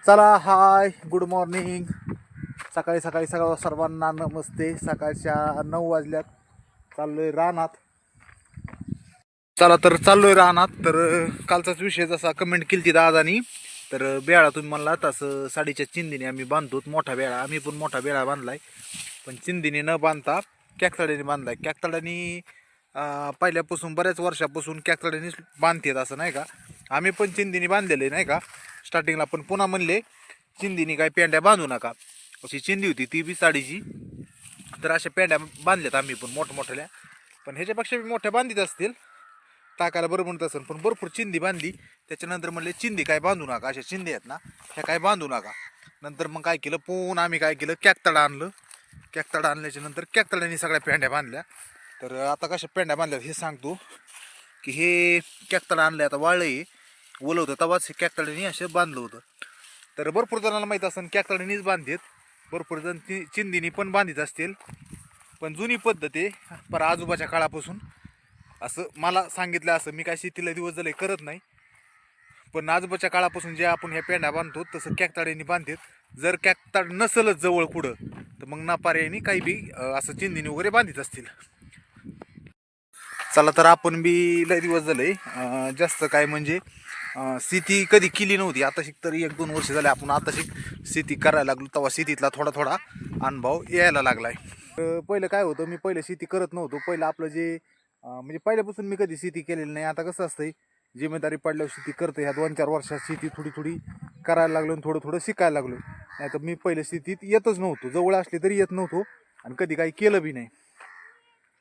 चला hi good morning. सकाळी सकाळी सर्वांना नमस्ते. सकाळच्या 9 वाजल्यात. चाललोय रानात. चला तर चाललोय रानात. तर कालचाच विषय जसा कमेंट केली दादानी, तर बेळा तुम्ही म्हणला तसं साडीच्या चिंदीने आम्ही बांधतो. मोठा बेळा, आम्ही पण मोठा बेळा बांधलाय, पण चिंदीने न बांधता कॅकतड्याने बांधलाय. कॅकतड्याने पहिल्यापासून बऱ्याच वर्षापासून कॅकतड्यानेच बांधतात असं नाही का. आम्ही पण चिंदीने बांधलेले नाही का स्टार्टिंगला, पण पुन्हा म्हणले चिंदीने काय पेंड्या बांधू नका. अशी चिंदी होती ती बी साडीची, तर अशा पेंड्या बांधल्यात आम्ही पण मोठमोठ्याल्या. पण ह्याच्यापेक्षा बी मोठ्या बांधित असतील, टाकायला बरं म्हणत असेल. पण भरपूर चिंदी बांधली. त्याच्यानंतर म्हणले चिंदी काय बांधू नका, अशा चिंदी आहेत ना ह्या काय बांधू नका. नंतर मग काय केलं, पुन्हा आम्ही काय केलं, कॅकतडा आणलं. कॅकतडा आणल्याच्या नंतर कॅकतड्याने सगळ्या पेंड्या बांधल्या. तर आता कशा पेंड्या बांधल्यात हे सांगतो की हे कॅकतडा आणलं आता वाळलं ओलं होतं तेव्हाच हे कॅकतड्याने असं बांधलं होतं. तर भरपूर जणांना माहीत असेल कॅकतड्यानेच बांधतात. भरपूर जण चिंदीनी पण बांधित असतील, पण जुनी पद्धत आहे पर आजोबाच्या काळापासून असं मला सांगितलं. असं मी काय शेतीला दिवस झाले करत नाही, पण आजोबाच्या काळापासून जे आपण ह्या पेंड्या बांधतो तसं कॅकतड्याने बांधतात. जर कॅकतड नसलच जवळ पुढं तर मग नापाऱ्याने काही बी असं चिंदीने वगैरे बांधित असतील. चला तर आपण बी लय दिवस झाले जास्त काय म्हणजे शेती कधी केली नव्हती. आता शिक तरी 1-2 वर्ष झाले आपण आता शिक शेती करायला लागलो, तेव्हा शेतीतला थोडा थोडा अनुभव यायला लागलाय. पहिलं काय होतं, मी पहिलं शेती करत नव्हतो. पहिलं आपलं जे म्हणजे पहिल्यापासून मी कधी शेती केलेली नाही. आता कसं असतंय, जिम्मेदारी पडल्यावर शेती करतो. ह्या 2-4 वर्षात शेती थोडी थोडी करायला लागलो आणि थोडं थोडं शिकायला लागलो. नाही तर मी पहिलं शेतीत येतच नव्हतो, जवळ असली तरी येत नव्हतो आणि कधी काही केलं बी नाही.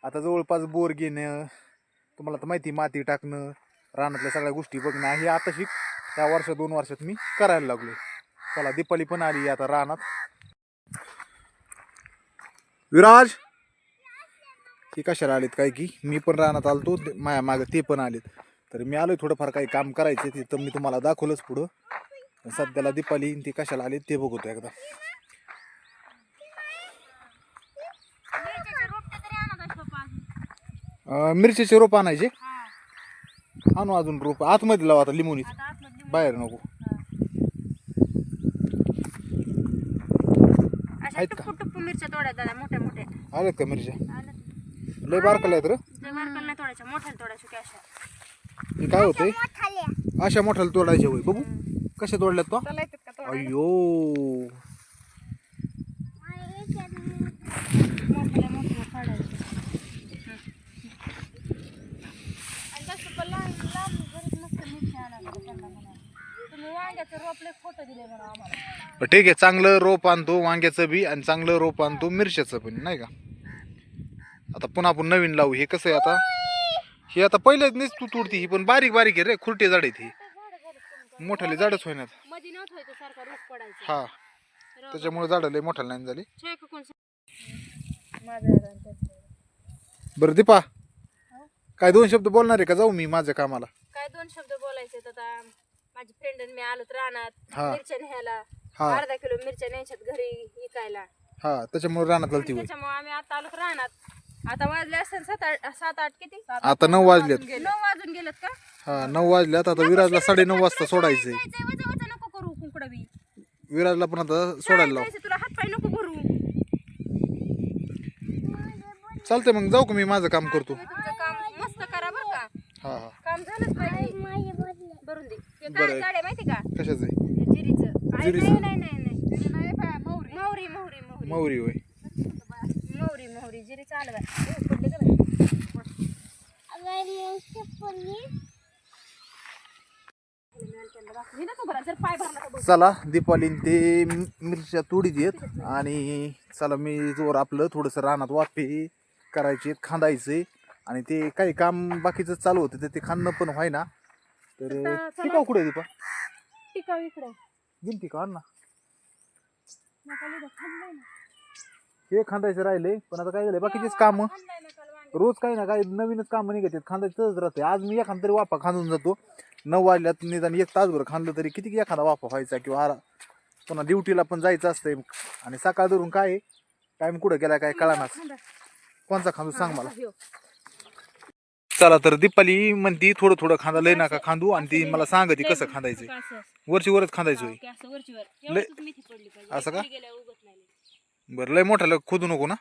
आता जवळपास बोर घेणं, तुम्हाला तर माहिती, माती टाकणं, रानातल्या सगळ्या गोष्टी बघणं हे आता शिक त्या 1-2 वर्षात मी करायला लागलो. चला दीपाली पण आली आता रानात. विराज ती कशाला आलेत काय की, मी पण रानात आलतो माया मागं ते पण आलेत. तर मी आलोय थोडंफार काही काम करायचं तिथं, मी तुम्हाला दाखवलंच पुढं. सध्याला दीपाली ती कशाला आली ते बघतो एकदा. मिरचीचे रोप आणायचे. आणू अजून रोप आतमध्ये लावा आता, लिंबूनीत बाहेर नको. आहेत का मिरच्या तोड्या दादा, मोठ्या मोठ्या आलेत का मिरच्या? लय बारकाल्या आहेत रे. तोडायच्या, मोठ्या तोडायच्या. हे काय होतंय, अशा मोठ्याला तोडायचे होय. बघू कशा तोडल्यात तो. अयो ठीक आहे, चांगलं रोप आणतो वांग्याचं बी आणि चांगलं रोप आणतो मिरच्याचं पण नाही का. आता पुन्हा आपण नवीन लावू. हे कसं आहे आता, हे आता पहिलेच नाही तू तोडती, ही पण बारीक बारीक आहे रे, खुरटे झाड आहेत. ही मोठाले झाडच होईनात. हा त्याच्यामुळे झाडं लय मोठाले नाही झाली. बरं दीपा, काय 2 शब्द बोलणार आहे का जाऊ मी माझ्या कामाला? काय 2 शब्द बोलायचे आता. माझी फ्रेंड आणि मी आलोत रानात हा. मिरच्या न्यायला. हा. अर्धा किलो मिरच्या न्यायच्यात घरी विकायला. हा त्याच्यामुळे रानात आलती होय. त्याच्यामुळे आम्ही आता आलोत रानात. आता वाजले असतील 7-8 किती, आता 9 वाजलेत. 9 वाजून गेलेत का? हा 9 वाजल्यात. आता विराजला 9:30 वाजता सोडायचंय. वजा नको करू कुंकडं बी. विराजला पण आता सोडायला लाव. जायचं, तुला हातपाय नको भरू. चालतंय मग जाऊ का मी माझं काम करतो. तुमचं काम मस्त करा बरं का. हा हा काम झालंच पाहिजे. भरून दे. ते बरं. काय झाड आहे माहिती का? कशाचं आहे? जिरीचं. जिरीचं? नाही मोहरी मौरी होय. मोहरी जिरी चालू आहे. पडले का बाई? चला दीपाली ते मिरच्या तोडी देत आणि चला मी जोर आपलं थोडंसं रानात वाफे करायचे, खांदायचे आणि ते काही काम बाकीचं चालू होतं तर ते खांदणं पण व्हाय ना. तर टिकाव कुठे दीपा? टिकाव इकडे घेऊन टिकाव आण ना. हे खांदायचं राहिले, पण आता काय झालंय बाकीचेच काम रोज काही ना काही नवीनच काम निघतात. खांदायचंच राहते. आज मी एखादा तरी वाफा खांदून जातो. 9 वाजल्यात निदान 1 तासभर खांदलं तरी किती एखादा वाफा व्हायचा. किंवा पुन्हा ड्युटीला पण जायचं असतंय आणि सकाळ धरून काय टाइम कुठं गेला काय कळानाच. कोणचा खांदू सांग मला. चला तर दीपाली म्हणती थोडं थोडं खांदा लय नका खांदू आणि ती मला सांगते कसं खांदायचं असं वरची वरच खांदायचं होय. असं वरचीवर एवढंच मेथी पडली पाहिजे असं का? खाली गेल्यावर उगत नाही लई. बरं लय मोठा खोदू नको ना.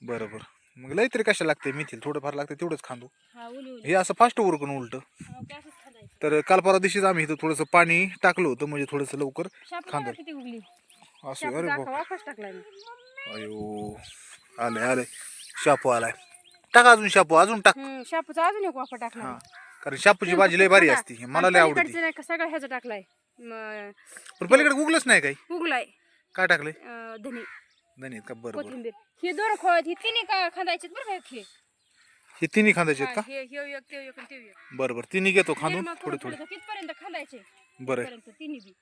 बरं बरं मग लय तरी कशा लागते मेथीला थोडंफार लागते तेवढंच खांदू. हा उली उली हे असं फास्ट उरकून उलट. असंच खायचं. तर काल परवा दिवशीच आम्ही इथं थोडंसं पाणी टाकलं होतं म्हणजे थोडंसं लवकर शापू खांदल. किती उगली असं शापू अरे दाखवा वापस टाकलाय मी. अयो आले आले शापू आलाय. टाका अजून शापू अजून टाक. शापूचा अजून एक वापर टाकला हा कारण शापूची भाजी लय भारी असते मला लय आवडते. नाही का सगळं ह्याचं टाकलाय पण पलीकडे उगलंच नाही काही. उगलाय काय टाकलंय धने धने का बरं बरं. कोथिंबीर हे दोन खोळत ही तिन्ही का खांदायचे बरं का हे. हे तिन्ही खांदायचे आहेत का हे एक ते एक आणि ते एक. बरं बरं तिन्ही घेतो खांदून निर्मा थोडे करून थोडे. थोडं तिथपर्यंत खांदायचे बरं तिथपर्यंत तिन्ही बी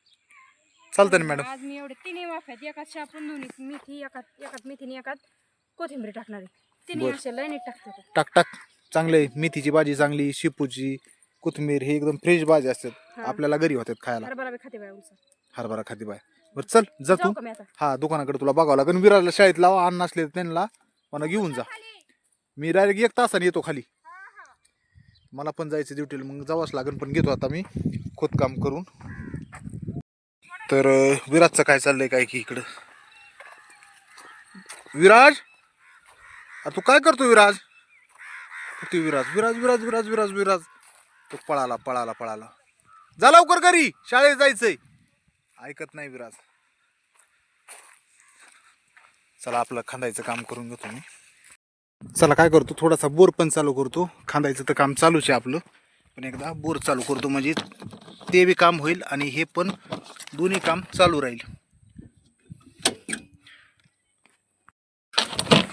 चालतं ना मॅडम. आज मी एवढे तिन्ही वाफ्यात एकात शापून दोन्ही मेथी एकात मेथीने एकात कोथिंबीर टाकणार आहे. तिन्ही बरं. असे लाईनीत टाकते टाक टाक चांगले मेथीची भाजी चांगली शेपूची कोथिंबीर हे एकदम फ्रेश भाजी असतात आपल्याला घरी होतात खायला. हरभरा बी खाते बाय उलसा. हरभरा खाती बाय. बरं चल जा तू. जाऊ का मी आता हा दुकानाकडे तुला बघावं लागेल विराजला शाळेत लावा अन्न असले त्यांना मला घेऊन जा. मी डायरेक्ट 1 तासाने येतो खाली. मला पण जायचं ड्युटीला मग जावंच लागेल पण घेतो आता मी खोदकाम करून. तर विराजचं काय चाललंय काय की इकडं. विराज तू काय करतो विराज. तू विराज विराज विराज विराज विराज विराज तो पळाला पळाला पळाला. जा लवकर घरी शाळेत जायचंय. ऐकत नाही विराज. चला आपलं खांदायचं काम करून घेतो मी. चला काय करतो थोडासा बोर पण चालू करतो. खांदायचं तर काम चालूच आहे आपलं पण एकदा बोर चालू करतो म्हणजे ते बी काम होईल आणि हे पण दोन्ही काम चालू राहील.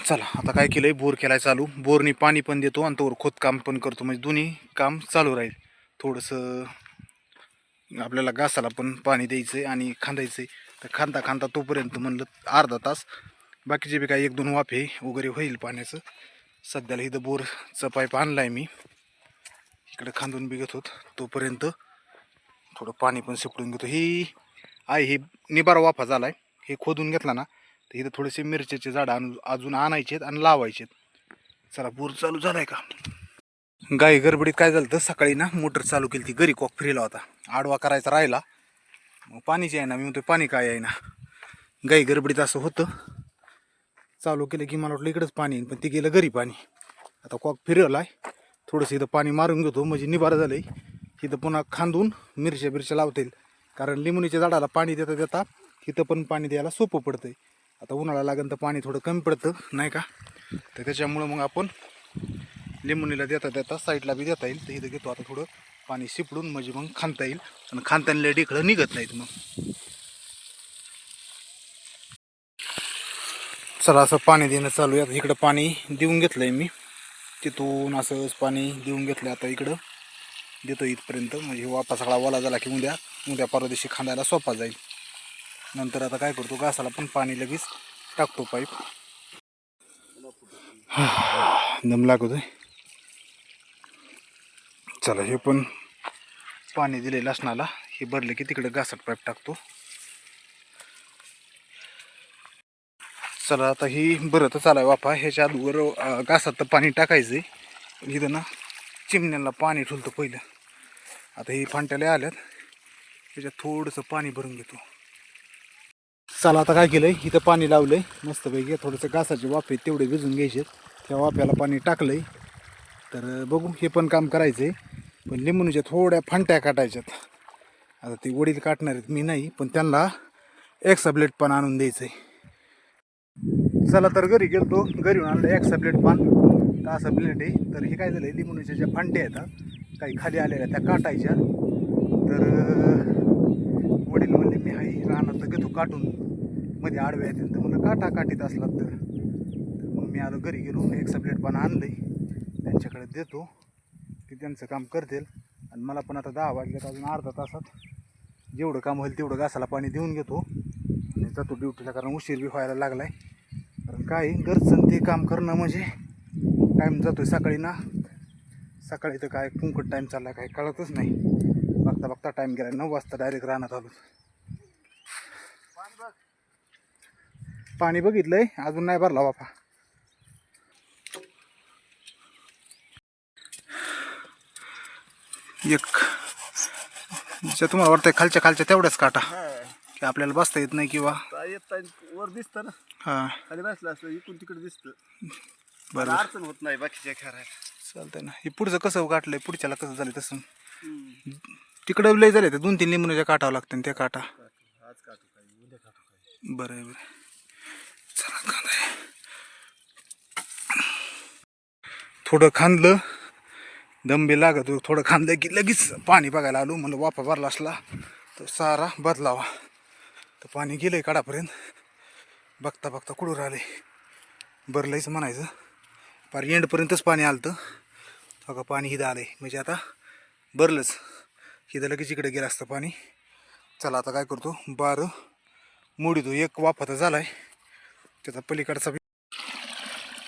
चला आता काय केलंय बोर केलाय चालू. बोरनी पाणी पण देतो आणि तोवर खोदकाम पण करतो म्हणजे दोन्ही काम चालू राहील. थोडंसं आपल्याला घासाला पण पाणी द्यायचंय आणि खांदायचंय. तर खांदा खांदा तोपर्यंत म्हणलं अर्धा तास बाकीचे बी काही 1-2 वाफे वगैरे होईल पाण्याचं. सध्याला इथं बोरचं पाईप आणलाय मी इकडे खांदून बी घेतो तोपर्यंत थोडं पाणी पण शिपडून घेतो. ही आहे हे निबारा वाफा झालाय. हे खोदून घेतला ना तर इथं थोडेसे मिरच्याचे झाडं अजून आणायचेत आणि लावायचेत. चला बोर चालू झालाय का. गाई गडबडीत काय झालं तर सकाळी ना मोटर चालू केली ती घरी कॉक फिरला होता आडवा करायचा राहिला मग पाणीच आहे ना मी म्हणतो पाणी काय आहे ना. गाई गडबडीत असं होतं चालू केलं की मला वाटलं इकडंच पाणी येईल पण ते गेलं घरी पाणी. आता कॉक फिरवलाय थोडंसं इथं पाणी मारून घेतो म्हणजे निबार झालंय. इथं पुन्हा खांदून मिरच्या बिरच्या लावता येईल कारण लिंबुनीच्या झाडाला पाणी देता देता इथं पण पाणी द्यायला सोपं पडतंय. आता उन्हाळा लागेल तर पाणी थोडं कमी पडतं नाही का तर त्याच्यामुळं मग आपण लिंबुनीला देता देता साईडला बी देता येईल. तर इथं घेतो आता थोडं पाणी शिपडून म्हणजे मग खांदता येईल आणि खांदताना ढेकळं निघत नाहीत मग. चला असं पाणी देणं चालू आहे. आता इकडं पाणी देऊन घेतलंय मी तिथून असंच पाणी देऊन घेतलं. आता इकडं देतो इथपर्यंत म्हणजे वापा सगळा ओला झाला की उद्या परवा दिवशी खांदायला सोपा जाईल. नंतर आता काय करतो घासाला पण पाणी लगेच टाकतो पाईप. दम लागतोय. चला हे पण पाणी दिले लसणाला हे भरले की तिकडे घासात पाईप टाकतो. चला आता ही बरं तर चालाय वाफा ह्याच्या आधीवर घासात तर पाणी टाकायचंय पण इथं ना चिमण्यांना पाणी ठुलतं पहिलं. आता ही फांट्याला आल्यात त्याच्यात थोडंसं पाणी भरून घेतो. चला आता काय केलंय इथं पाणी लावलंय मस्तपैकी थोडंसं घासाचे वाफे तेवढे भिजून घ्यायचे. त्या वाफ्याला पाणी टाकलंय तर बघू हे पण काम करायचंय पण लिंबूच्या थोड्या फांट्या काटायच्यात. आता ती वडील काटणार आहेत मी नाही पण त्यांना एक्साब्लेट पण आणून द्यायचंय. चला तर घरी गेलतो घरी आणलं एक्साब्लेट पान तर असं प्लेट आहे. तर हे काय झालं लिंबूच्या ज्या फांट्या आहेत काही खाली आलेल्या त्या काटायच्या. तर वडील म्हणले मी हाई रानात तर घेतो काटून मध्ये आडव्या येतील तर मला काटा काटीत असला तर मग मी आलो घरी गेलो एक्साब्लेट पान आणलंय त्यांच्याकडे देतो ते त्यांचं काम करतील आणि मला पण आता 10 वाजल्यात अजून अर्धा तासात जेवढं काम होईल तेवढं घासाला पाणी देऊन घेतो आणि जातो ड्युटीला कारण उशीर बी व्हायला लागलाय. कारण काय घरचं ते काम करणं म्हणजे टाईम जातोय सकाळी ना सकाळी तर काय कुंकट टाईम चालला काय कळतच नाही. बघता बघता टाईम गेला 9 वाजता डायरेक्ट रानात आलो. पाणी बघितलंय अजून नाही भरला बापा. एक जे तुम्हाला वाटतंय खालच्या खालच्या तेवढ्याच काटा हा की आपल्याला बसता येत नाही किंवा येत वर दिसतं ना हां खाली बसलं असलं इकडून तिकडे दिसतं बरं मला अडचण होत नाही बाकीच्या खेळायला चालतंय ना हे पुढचं कसं गाठलंय पुढच्याला कसं झालं तसं तिकडं लय झाले ते 2-3 लिंबूच्या काटावं लागतं त्या काटा आज काटू काही उद्या काटू काही बरं आहे बरं चला खांदा थोडं खांदलं दंबे लागत होतं. थोडं खांदलं की लगेच पाणी बघायला आलो म्हणलं वाफा भरला असला तर सारा बदलावा तर पाणी गेलंय काडापर्यंत बघता बघता कुठं राहिले भरलंयच म्हणायचं पार एंडपर्यंतच पाणी आलं तर बघा पाणी हिथं आलंय म्हणजे आता भरलंच हिथं लगेच इकडे गेलं असतं पाणी चला आता काय करतो बार मोडीतो एक वाफा तर झालाय त्याचा पलीकडचा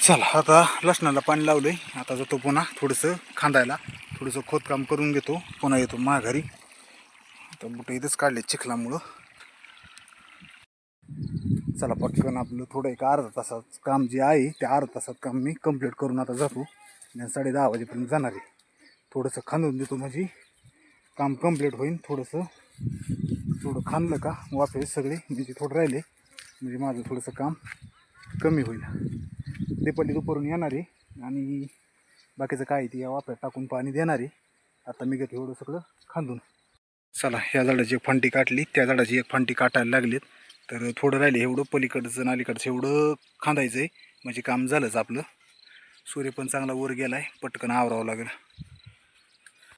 चला आता लसणाला पाणी लावलंय आता जातो पुन्हा थोडंसं खांदायला थोडंसं खोदकाम करून घेतो पुन्हा येतो माघारी आता बुटं इथंच काढले चिखलामुळं चला पटकन आपलं थोडं एक अर्धा तासाचं काम जे आहे त्या अर्धा तासात काम मी कंप्लीट करून आता जातो आणि 10:30 वाजेपर्यंत जाणार आहे थोडंसं खांदून देतो म्हणजे काम कंप्लीट होईल थोडं खांदलं का वाफे सगळे म्हणजे थोडं राहिले म्हणजे माझं थोडंसं काम कमी होईल दीपाली दुपारून येणार आहे आणि बाकीचं काय ते या वाफ्यात टाकून पाणी देणार आहे आता मी घेतो एवढं सगळं खांदून चला ह्या झाडाची एक फांटी काटली त्या झाडाची एक फांटी काटायला लागलीत तर थोडं राहिले एवढं पलीकडचं आणि अलीकडचं एवढं खांदायचं आहे म्हणजे काम झालंच आपलं सूर्य पण चांगला वर गेला आहे पटकन आवरावं लागेल